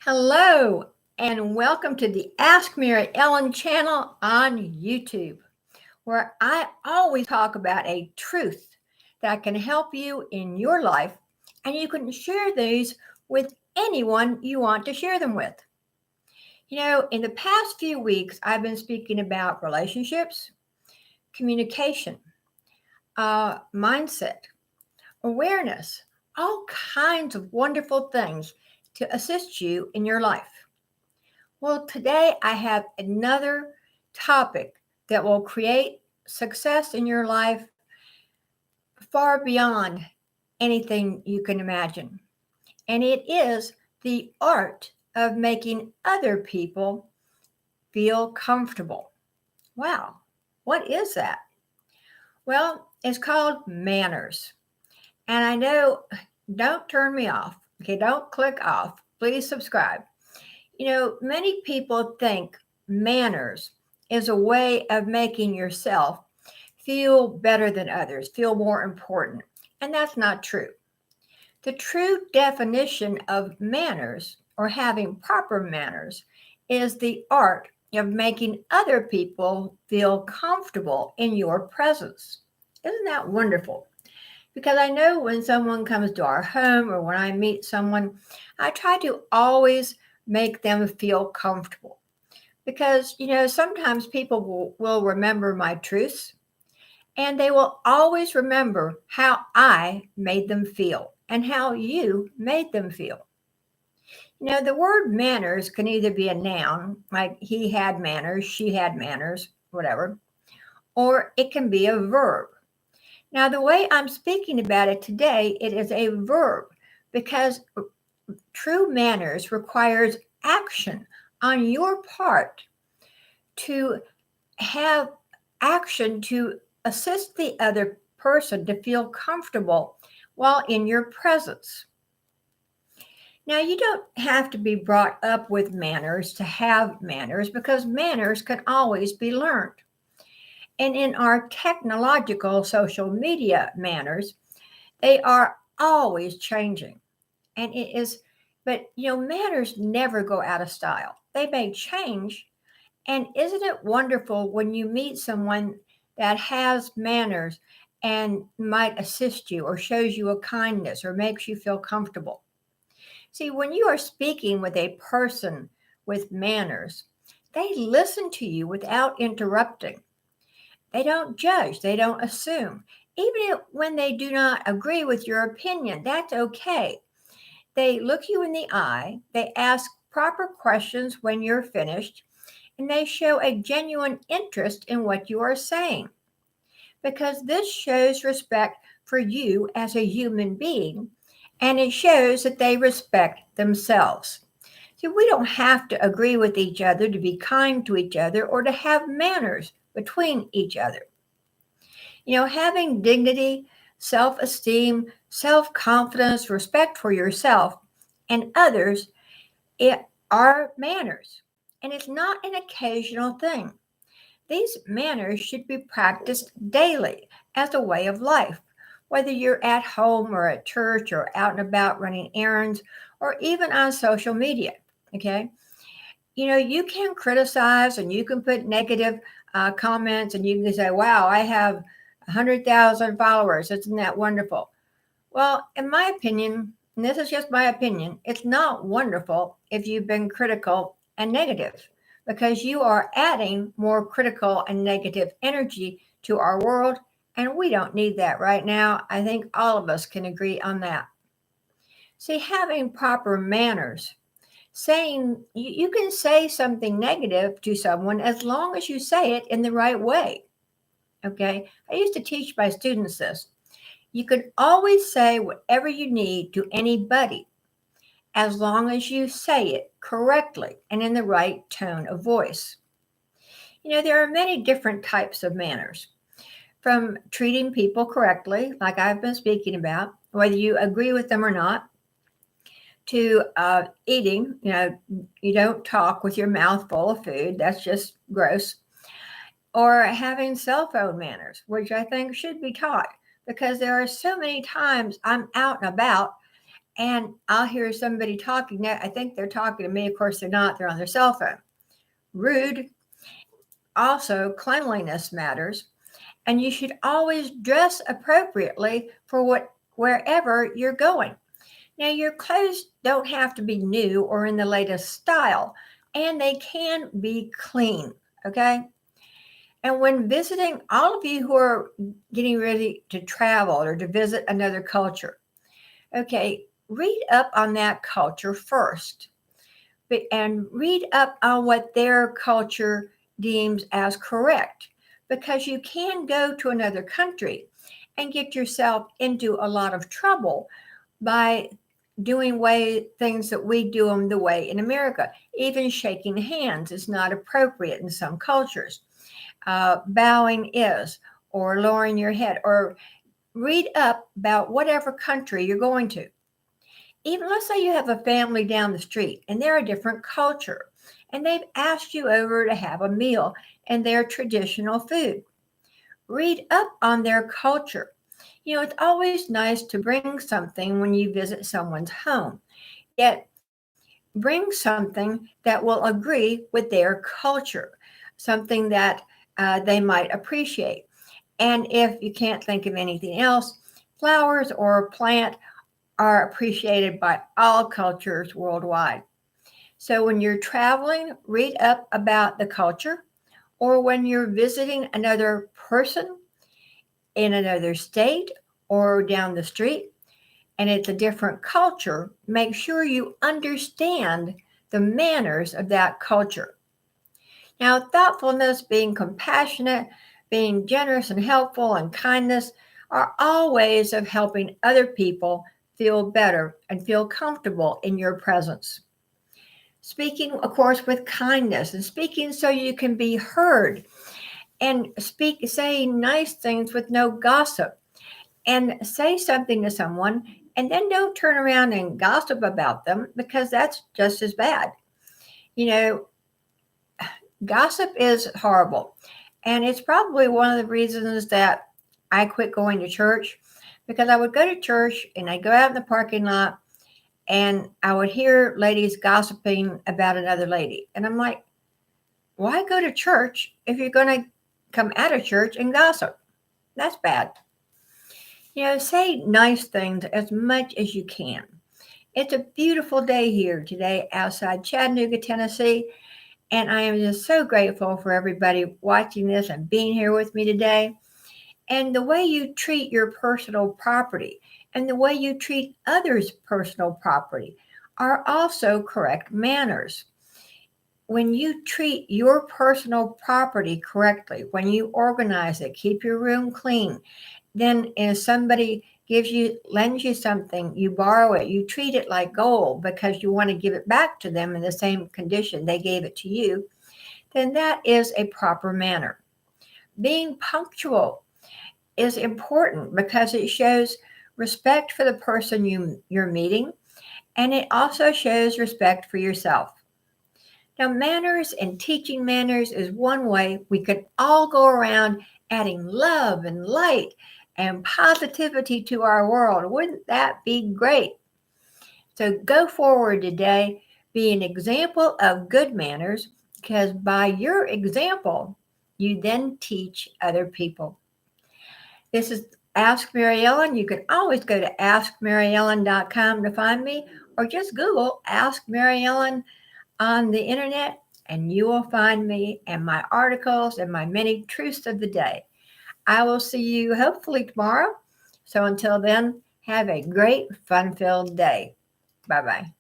Hello, and welcome to the Ask Mary Ellen channel on YouTube, where I always talk about a truth that can help you in your life, and you can share these with anyone you want to share them with. In the past few weeks, I've been speaking about relationships, communication, mindset, awareness, all kinds of wonderful things to assist you in your life. Well, today I have another topic that will create success in your life far beyond anything you can imagine. And it is the art of making other people feel comfortable. Wow, what is that? Well, it's called manners. And I know, don't turn me off. Okay, don't click off. Please subscribe. Many people think manners is a way of making yourself feel better than others, feel more important. And that's not true. The true definition of manners or having proper manners is the art of making other people feel comfortable in your presence. Isn't that wonderful? Because I know when someone comes to our home or when I meet someone, I try to always make them feel comfortable. Because, sometimes people will remember my truths and they will always remember how I made them feel and how you made them feel. The word manners can either be a noun, like he had manners, she had manners, whatever, or it can be a verb. Now, the way I'm speaking about it today, it is a verb because true manners requires action on your part to have action to assist the other person to feel comfortable while in your presence. Now, you don't have to be brought up with manners to have manners because manners can always be learned. And in our technological social media manners, they are always changing. And manners never go out of style. They may change. And isn't it wonderful when you meet someone that has manners and might assist you or shows you a kindness or makes you feel comfortable? See, when you are speaking with a person with manners, they listen to you without interrupting. They don't judge, they don't assume. Even when they do not agree with your opinion, that's okay. They look you in the eye, they ask proper questions when you're finished, and they show a genuine interest in what you are saying. Because this shows respect for you as a human being, and it shows that they respect themselves. See, we don't have to agree with each other to be kind to each other or to have manners between each other. Having dignity, self-esteem, self-confidence, respect for yourself and others, it are manners. And it's not an occasional thing. These manners should be practiced daily as a way of life, whether you're at home or at church or out and about running errands or even on social media. Okay. You can criticize and you can put negative comments and you can say, wow, I have 100,000 followers. Isn't that wonderful? Well, in my opinion, and this is just my opinion, it's not wonderful if you've been critical and negative because you are adding more critical and negative energy to our world, and we don't need that right now. I think all of us can agree on that. See, having proper manners, saying you can say something negative to someone as long as you say it in the right way. Okay, I used to teach my students this. You can always say whatever you need to anybody as long as you say it correctly and in the right tone of voice. There are many different types of manners, from treating people correctly, like I've been speaking about, whether you agree with them or not, to eating. You don't talk with your mouth full of food. That's just gross. Or having cell phone manners, which I think should be taught because there are so many times I'm out and about and I'll hear somebody talking. Now, I think they're talking to me. Of course, they're not. They're on their cell phone. Rude. Also, cleanliness matters, and you should always dress appropriately for wherever you're going. Now, your clothes don't have to be new or in the latest style, and they can be clean, okay? And when visiting, all of you who are getting ready to travel or to visit another culture, okay, read up on that culture first and read up on what their culture deems as correct, because you can go to another country and get yourself into a lot of trouble by doing things that we do them the way in America. Even shaking hands is not appropriate in some cultures. Bowing is, or lowering your head, or read up about whatever country you're going to. Even let's say you have a family down the street and they're a different culture and they've asked you over to have a meal and their traditional food. Read up on their culture. It's always nice to bring something when you visit someone's home, yet bring something that will agree with their culture, something that they might appreciate. And if you can't think of anything else, flowers or a plant are appreciated by all cultures worldwide. So when you're traveling, read up about the culture, or when you're visiting another person in another state or down the street and it's a different culture, make sure you understand the manners of that culture. Now, thoughtfulness, being compassionate, being generous and helpful, and kindness are all ways of helping other people feel better and feel comfortable in your presence. Speaking, of course, with kindness and speaking so you can be heard, and say nice things with no gossip, and say something to someone and then don't turn around and gossip about them, because that's just as bad. Gossip is horrible. And it's probably one of the reasons that I quit going to church, because I would go to church and I'd go out in the parking lot and I would hear ladies gossiping about another lady. And I'm like, why go to church if you're going to come out of church and gossip? That's bad. Say nice things as much as you can. It's a beautiful day here today outside Chattanooga, Tennessee. And I am just so grateful for everybody watching this and being here with me today. And the way you treat your personal property and the way you treat others' personal property are also correct manners. When you treat your personal property correctly, when you organize it, keep your room clean, then if somebody lends you something, you borrow it, you treat it like gold because you want to give it back to them in the same condition they gave it to you, then that is a proper manner. Being punctual is important because it shows respect for the person you're meeting, and it also shows respect for yourself. Now, manners and teaching manners is one way we could all go around adding love and light and positivity to our world. Wouldn't that be great? So go forward today, be an example of good manners, because by your example, you then teach other people. This is Ask Mary Ellen. You can always go to askmaryellen.com to find me, or just Google Ask Mary Ellen on the internet, and you will find me and my articles and my many truths of the day. I will see you hopefully tomorrow. So until then, have a great, fun-filled day. Bye-bye.